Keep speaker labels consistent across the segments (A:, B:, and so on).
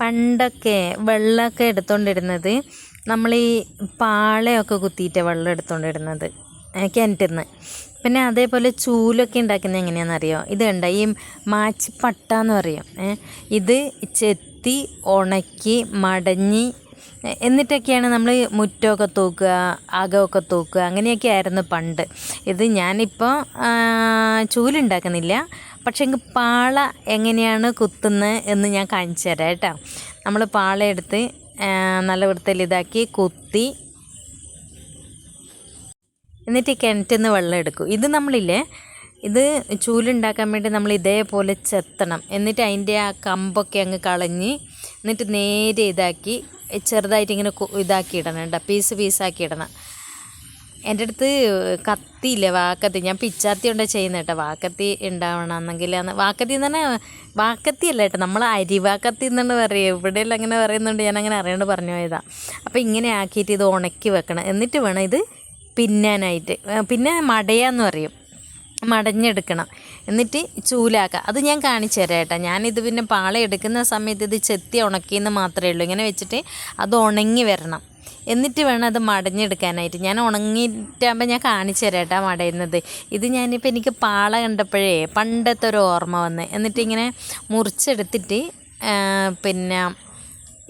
A: പണ്ടൊക്കെ വെള്ളമൊക്കെ എടുത്തുകൊണ്ടിരുന്നത് നമ്മൾ ഈ പാളയൊക്കെ കുത്തിയിട്ട് വെള്ളം എടുത്തുകൊണ്ടിരുന്നത് കിണറ്റിൽ നിന്ന്. പിന്നെ അതേപോലെ ചൂലൊക്കെ ഉണ്ടാക്കുന്നത് എങ്ങനെയാണെന്നറിയോ? ഇത് കണ്ട ഈ മാച്ചിപ്പട്ട എന്ന് പറയും. ഇത് ചെത്തി ഉണക്കി മടഞ്ഞി എന്നിട്ടൊക്കെയാണ് നമ്മൾ മുറ്റമൊക്കെ തൂക്കുക, അകമൊക്കെ തൂക്കുക. അങ്ങനെയൊക്കെ ആയിരുന്നു പണ്ട്. ഇത് ഞാനിപ്പോൾ ചൂലുണ്ടാക്കുന്നില്ല, പക്ഷേ എങ്കിൽ പാള എങ്ങനെയാണ് കുത്തുന്നത് എന്ന് ഞാൻ കാണിച്ചു തരാം കേട്ടോ. നമ്മൾ പാള എടുത്ത് നല്ല വൃത്തിയിൽ ഇതാക്കി കുത്തി എന്നിട്ട് കിണറ്റിൽ നിന്ന് വെള്ളം എടുക്കും. ഇത് നമ്മളില്ലേ, ഇത് ചൂലുണ്ടാക്കാൻ വേണ്ടി നമ്മൾ ഇതേപോലെ ചെത്തണം. എന്നിട്ട് അതിൻ്റെ ആ കമ്പൊക്കെ അങ്ങ് കളഞ്ഞ് എന്നിട്ട് നേരെ ഇതാക്കി ചെറുതായിട്ട് ഇങ്ങനെ ഇതാക്കി ഇടണം കേട്ടോ, പീസാക്കി ഇടണം. എൻ്റെ അടുത്ത് കത്തിയില്ലേ, വാക്കത്തി, ഞാൻ പിച്ചാത്തി കൊണ്ട് ചെയ്യുന്നത് കേട്ടോ. വാക്കത്തി ഉണ്ടാവണമെന്നെങ്കിൽ വാക്കത്തി എന്ന് പറഞ്ഞാൽ വാക്കത്തി അല്ല കേട്ടോ, നമ്മൾ അരിവാക്കത്തി എന്നാണ് പറയുക. ഇവിടെയെല്ലാം അങ്ങനെ പറയുന്നുണ്ട്, ഞാൻ അങ്ങനെ അറിയാണ്ട് പറഞ്ഞു പോയതാണ്. അപ്പോൾ ഇങ്ങനെ ആക്കിയിട്ട് ഇത് ഉണക്കി വെക്കണം. എന്നിട്ട് വേണം ഇത് പിന്നാനായിട്ട്. പിന്നെ മടയാന്ന് പറയും, മടഞ്ഞെടുക്കണം. എന്നിട്ട് ചൂലാക്കുക. അത് ഞാൻ കാണിച്ചു തരാം കേട്ടോ. ഞാനിത് പിന്നെ പാള എടുക്കുന്ന സമയത്ത് ഇത് ചെത്തി ഉണക്കിയെന്ന് മാത്രമേ ഉള്ളൂ. ഇങ്ങനെ വെച്ചിട്ട് അത് ഉണങ്ങി വരണം. എന്നിട്ട് വേണം അത് മടഞ്ഞെടുക്കാനായിട്ട്. ഞാൻ ഉണങ്ങിയിട്ടാകുമ്പോൾ ഞാൻ കാണിച്ചു തരാം കേട്ടോ മടയുന്നത്. ഇത് ഞാനിപ്പോൾ എനിക്ക് പാള കണ്ടപ്പോഴേ പണ്ടത്തെ ഒരു ഓർമ്മ വന്ന്. എന്നിട്ട് ഇങ്ങനെ മുറിച്ചെടുത്തിട്ട് പിന്നെ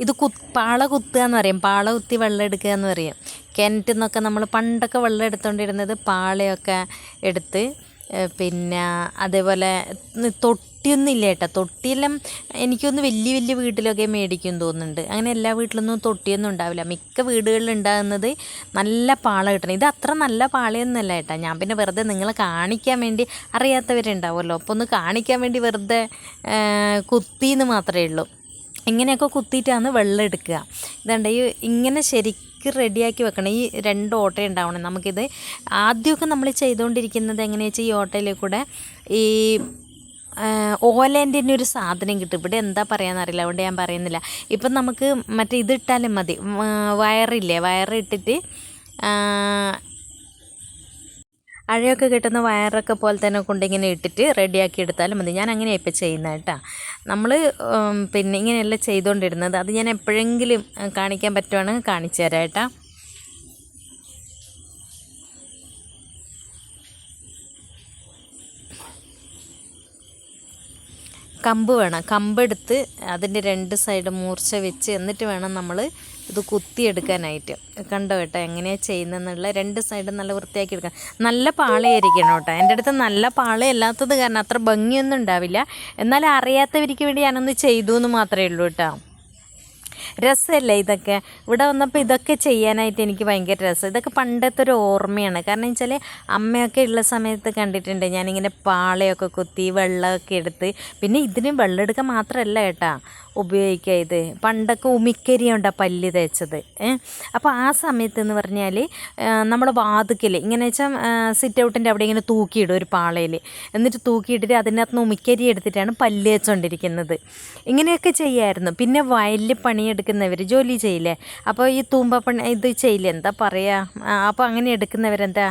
A: ഇത് പാള കുത്തുക എന്ന് പറയും. പാള കുത്തി വെള്ളം എടുക്കുക എന്ന് പറയും. കിണറ്റിൽ നിന്നൊക്കെ നമ്മൾ പണ്ടൊക്കെ വെള്ളം എടുത്തുകൊണ്ടിരുന്നത് പാളയൊക്കെ എടുത്ത്. പിന്നെ അതേപോലെ തൊട്ടിയൊന്നും ഇല്ല കേട്ടോ. തൊട്ടിയെല്ലാം എനിക്കൊന്ന് വലിയ വലിയ വീട്ടിലൊക്കെ മേടിക്കും തോന്നുന്നുണ്ട്. അങ്ങനെ എല്ലാ വീട്ടിലൊന്നും തൊട്ടിയൊന്നും ഉണ്ടാവില്ല. മിക്ക വീടുകളിൽ ഉണ്ടാകുന്നത് നല്ല പാള കിട്ടണം. ഇത് അത്ര നല്ല പാളയൊന്നുമല്ല കേട്ടോ. ഞാൻ പിന്നെ വെറുതെ നിങ്ങളെ കാണിക്കാൻ വേണ്ടി, അറിയാത്തവരുണ്ടാവുമല്ലോ, അപ്പോൾ ഒന്ന് കാണിക്കാൻ വേണ്ടി വെറുതെ കുത്തിയെന്ന് മാത്രമേ ഉള്ളൂ. ഇങ്ങനെയൊക്കെ കുത്തിയിട്ടാണ് വെള്ളം എടുക്കുക. ഇതുണ്ട് ഈ ഇങ്ങനെ ശരിക്കും റെഡിയാക്കി വെക്കണം. ഈ 2 ഓട്ട ഉണ്ടാവണം. നമുക്കിത് ആദ്യമൊക്കെ നമ്മൾ ചെയ്തുകൊണ്ടിരിക്കുന്നത് എങ്ങനെയാ വെച്ചാൽ ഈ ഓട്ടയിൽ കൂടെ ഈ ഓലേൻ്റെ തന്നെ ഒരു സാധനം കിട്ടും. ഇവിടെ എന്താ പറയാമെന്നറിയില്ല, അതുകൊണ്ട് ഞാൻ പറയുന്നില്ല. ഇപ്പം നമുക്ക് മറ്റേ ഇതിട്ടാലും മതി, വയറില്ലേ, വയറിട്ടിട്ട് അഴയൊക്കെ കിട്ടുന്ന വയറൊക്കെ പോലെ തന്നെ കൊണ്ടിങ്ങനെ ഇട്ടിട്ട് റെഡിയാക്കി എടുത്താലും മതി. ഞാൻ അങ്ങനെയാണ് ഇപ്പോൾ ചെയ്യുന്നത് കേട്ടോ. നമ്മൾ പിന്നെ ഇങ്ങനെയല്ല ചെയ്തുകൊണ്ടിരുന്നത്. അത് ഞാൻ എപ്പോഴെങ്കിലും കാണിക്കാൻ പറ്റുവാണെങ്കിൽ കാണിച്ചു തരാം കേട്ടോ. കമ്പ് വേണം. കമ്പെടുത്ത് അതിൻ്റെ 2 സൈഡ് മൂർച്ച വെച്ച് എന്നിട്ട് വേണം നമ്മൾ ഇത് കുത്തിയെടുക്കാനായിട്ട്. കണ്ടോ കേട്ടോ എങ്ങനെയാണ് ചെയ്യുന്നതെന്നുള്ള. 2 സൈഡും നല്ല വൃത്തിയാക്കി എടുക്കാം. നല്ല പാളയായിരിക്കണം കേട്ടോ. എൻ്റെ അടുത്ത് നല്ല പാളയല്ലാത്തത് കാരണം അത്ര ഭംഗിയൊന്നും ഉണ്ടാവില്ല. എന്നാലും അറിയാത്തവർക്ക് വേണ്ടി ഞാനൊന്ന് ചെയ്തു എന്ന് മാത്രമേ ഉള്ളൂ കേട്ടോ. രസമല്ലേ ഇതൊക്കെ? ഇവിടെ വന്നപ്പോൾ ഇതൊക്കെ ചെയ്യാനായിട്ട് എനിക്ക് ഭയങ്കര രസം. ഇതൊക്കെ പണ്ടത്തെ ഒരു ഓർമ്മയാണ്. കാരണം വെച്ചാൽ അമ്മയൊക്കെ ഉള്ള സമയത്ത് കണ്ടിട്ടുണ്ട് ഞാനിങ്ങനെ പാളയൊക്കെ കുത്തി വെള്ളമൊക്കെ എടുത്ത്. പിന്നെ ഇതിന് വെള്ളം എടുക്കാൻ മാത്രമല്ല കേട്ടോ ഉപയോഗിക്കുക. ഇത് പണ്ടൊക്കെ ഉമിക്കരിയുണ്ടാണ് പല്ല് തേച്ചത്. അപ്പോൾ ആ സമയത്ത് എന്ന് പറഞ്ഞാൽ നമ്മുടെ വാതുക്കൽ ഇങ്ങനെ വെച്ചാൽ സിറ്റ് ഔട്ടിൻ്റെ അവിടെ ഇങ്ങനെ തൂക്കിയിടും ഒരു പാളയിൽ. എന്നിട്ട് തൂക്കിയിട്ടിട്ട് അതിനകത്ത് നിന്ന് ഉമിക്കരി എടുത്തിട്ടാണ് പല്ല് തേച്ചുകൊണ്ടിരിക്കുന്നത്. ഇങ്ങനെയൊക്കെ ചെയ്യായിരുന്നു. പിന്നെ വയലിൽ പണിയെടുക്കുന്നവർ ജോലി ചെയ്യില്ലേ, അപ്പോൾ ഈ തൂമ്പപ്പണി ഇത് ചെയ്യില്ലേ, എന്താ പറയുക, അപ്പോൾ അങ്ങനെ എടുക്കുന്നവരെന്താ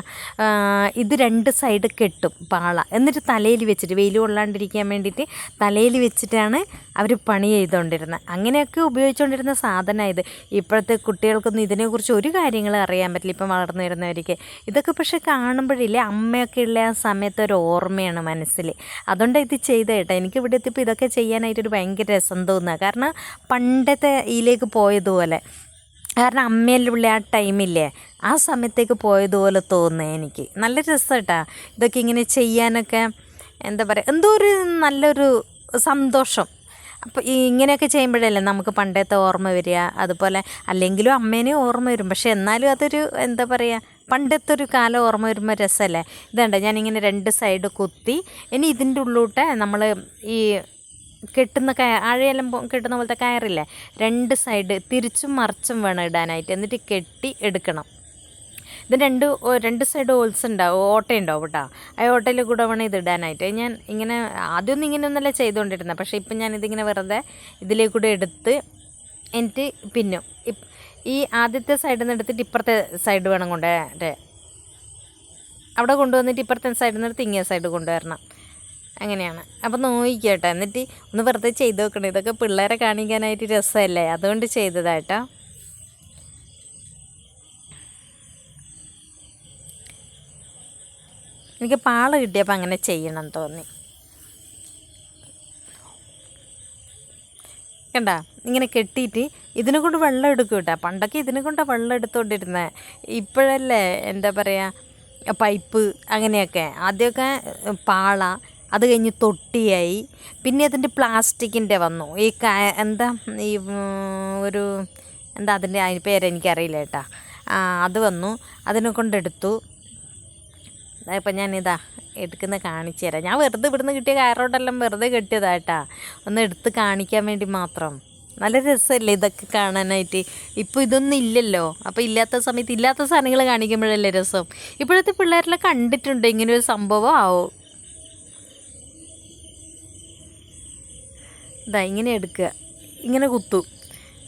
A: ഇത് 2 സൈഡ് കെട്ടും പാള. എന്നിട്ട് തലയിൽ വെച്ചിട്ട് വെയിൽ കൊള്ളാണ്ടിരിക്കാൻ വേണ്ടിയിട്ട് തലയിൽ വെച്ചിട്ടാണ് അവർ പണി ചെയ്തുകൊണ്ടിരുന്നത്. അങ്ങനെയൊക്കെ ഉപയോഗിച്ചുകൊണ്ടിരുന്ന സാധനമാണ് ഇത്. ഇപ്പോഴത്തെ കുട്ടികൾക്കൊന്നും ഇതിനെക്കുറിച്ച് ഒരു കാര്യങ്ങളും അറിയാൻ പറ്റില്ല, ഇപ്പം വളർന്നു വരുന്നവർക്ക്. ഇതൊക്കെ പക്ഷെ കാണുമ്പോഴില്ലേ അമ്മയൊക്കെ ഉള്ള ആ സമയത്ത് ഒരു ഓർമ്മയാണ് മനസ്സിൽ. അതുകൊണ്ടാണ് ഇത് ചെയ്ത കേട്ടോ. എനിക്ക് ഇവിടെ എത്തിയപ്പോൾ ഇതൊക്കെ ചെയ്യാനായിട്ടൊരു ഭയങ്കര രസം തോന്നുക. കാരണം പണ്ടത്തെ ഇതിലേക്ക് പോയതുപോലെ, കാരണം അമ്മയിലുള്ള ആ ടൈമില്ലേ ആ സമയത്തേക്ക് പോയതുപോലെ തോന്നുന്നത് എനിക്ക്. നല്ല രസം കേട്ടോ ഇതൊക്കെ ഇങ്ങനെ ചെയ്യാനൊക്കെ. എന്താ പറയുക, എന്തോ ഒരു നല്ലൊരു സന്തോഷം. അപ്പോൾ ഇങ്ങനെയൊക്കെ ചെയ്യുമ്പോഴല്ലേ നമുക്ക് പണ്ടത്തെ ഓർമ്മ വരിക. അതുപോലെ അല്ലെങ്കിലും അമ്മേനെ ഓർമ്മ വരും, പക്ഷെ എന്നാലും അതൊരു എന്താ പറയുക, പണ്ടത്തെ ഒരു കാലം ഓർമ്മ വരുമ്പോൾ രസമല്ലേ. ഇതുണ്ട് ഞാനിങ്ങനെ 2 സൈഡ് കുത്തി. ഇനി ഇതിൻ്റെ ഉള്ളിലോട്ട് നമ്മൾ ഈ കെട്ടുന്ന അഴയെല്ലാം കെട്ടുന്ന പോലത്തെ കയറില്ലേ, 2 സൈഡ് തിരിച്ചും മറിച്ചും വേണം ഇടാനായിട്ട്. എന്നിട്ട് കെട്ടി എടുക്കണം. ഇത് 2 സൈഡ് ഹോൾസ് ഉണ്ടാവും, ഓട്ടയുണ്ടാവും കേട്ടോ. ആ ഓട്ടയിൽ കൂടെ വേണം ഇത് ഇടാനായിട്ട്. ഞാൻ ഇങ്ങനെ ആദ്യമൊന്നും ഇങ്ങനെയൊന്നല്ല ചെയ്തുകൊണ്ടിരുന്നത്, പക്ഷേ ഇപ്പം ഞാനിതിങ്ങനെ വെറുതെ ഇതിലേക്കൂടെ എടുത്ത് എന്നിട്ട് പിന്നും ഈ ആദ്യത്തെ സൈഡിൽ നിന്ന് എടുത്തിട്ട് ഇപ്പുറത്തെ സൈഡ് വേണം കൊണ്ടുവരാൻ. അവിടെ കൊണ്ടുവന്നിട്ട് ഇപ്പുറത്തെ സൈഡിൽ നിന്ന് എടുത്ത് ഇങ്ങേ സൈഡ് കൊണ്ടുവരണം. അങ്ങനെയാണ്. അപ്പോൾ നോക്കിക്കോട്ടെ, എന്നിട്ട് ഒന്ന് വെറുതെ ചെയ്ത് നോക്കണം. ഇതൊക്കെ പിള്ളേരെ കാണിക്കാനായിട്ട് രസമല്ലേ, അതുകൊണ്ട് ചെയ്തതാട്ടോ. എനിക്ക് പാള കിട്ടിയപ്പോൾ അങ്ങനെ ചെയ്യണം തോന്നി. കണ്ട, ഇങ്ങനെ കെട്ടിയിട്ട് ഇതിനെ കൊണ്ട് വെള്ളം എടുക്കും കേട്ടോ. പണ്ടൊക്കെ ഇതിനെ കൊണ്ട് വെള്ളം എടുത്തുകൊണ്ടിരുന്നത്. ഇപ്പോഴല്ലേ എന്താ പറയുക, പൈപ്പ് അങ്ങനെയൊക്കെ. ആദ്യമൊക്കെ പാള, അത് കഴിഞ്ഞ് തൊട്ടിയായി, പിന്നെ അതിൻ്റെ പ്ലാസ്റ്റിക്കിൻ്റെ വന്നു. ഈ എന്താ ഈ ഒരു എന്താ അതിൻ്റെ പേരെനിക്കറിയില്ല കേട്ടോ. അത് വന്നു, അതിനെ കൊണ്ടെടുത്തു. ഇപ്പം ഞാനിതാ എടുക്കുന്ന കാണിച്ചു തരാം. ഞാൻ വെറുതെ ഇവിടുന്ന് കിട്ടിയ കയറോട്ടെല്ലാം വെറുതെ കെട്ടിയതാട്ടാ, ഒന്ന് എടുത്ത് കാണിക്കാൻ വേണ്ടി മാത്രം. നല്ല രസമല്ലേ ഇതൊക്കെ കാണാനായിട്ട്. ഇപ്പോൾ ഇതൊന്നും ഇല്ലല്ലോ. അപ്പോൾ ഇല്ലാത്ത സമയത്ത് ഇല്ലാത്ത സാധനങ്ങൾ കാണിക്കുമ്പോഴല്ലേ രസം. ഇപ്പോഴത്തെ പിള്ളേരെല്ലാം കണ്ടിട്ടുണ്ട് ഇങ്ങനൊരു സംഭവം ആവും. ഇതാ ഇങ്ങനെ എടുക്കുക, ഇങ്ങനെ കുത്തു,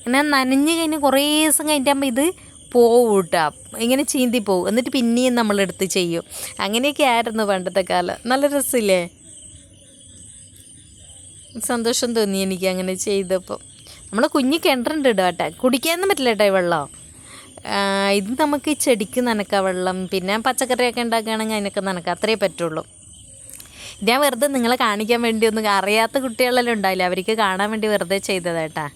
A: ഇങ്ങനെ നനഞ്ഞ് കഴിഞ്ഞ് കുറേ ദിവസം കഴിഞ്ഞിട്ടാകുമ്പോൾ ഇത് പോവും കേട്ടോ, ഇങ്ങനെ ചീന്തി പോവും. എന്നിട്ട് പിന്നെയും നമ്മളെടുത്ത് ചെയ്യും. അങ്ങനെയൊക്കെ ആയിരുന്നു പണ്ടത്തെ കാലം. നല്ല രസമില്ലേ? സന്തോഷം തോന്നി എനിക്ക് അങ്ങനെ ചെയ്തപ്പോൾ. നമ്മൾ കുഞ്ഞ് കിണറുണ്ട് ഇടുക കേട്ടോ, കുടിക്കാനൊന്നും പറ്റില്ല കേട്ടോ ഈ വെള്ളം. ഇത് നമുക്ക് ചെടിക്ക് നനക്കാം വെള്ളം, പിന്നെ പച്ചക്കറിയൊക്കെ ഉണ്ടാക്കുകയാണെങ്കിൽ അതിനൊക്കെ നനക്കാം, അത്രയേ പറ്റുള്ളൂ. ഞാൻ വെറുതെ നിങ്ങളെ കാണിക്കാൻ വേണ്ടി, ഒന്നും അറിയാത്ത കുട്ടികളെല്ലാം ഉണ്ടാവില്ല, അവർക്ക് കാണാൻ വേണ്ടി വെറുതെ ചെയ്തതാട്ടാ.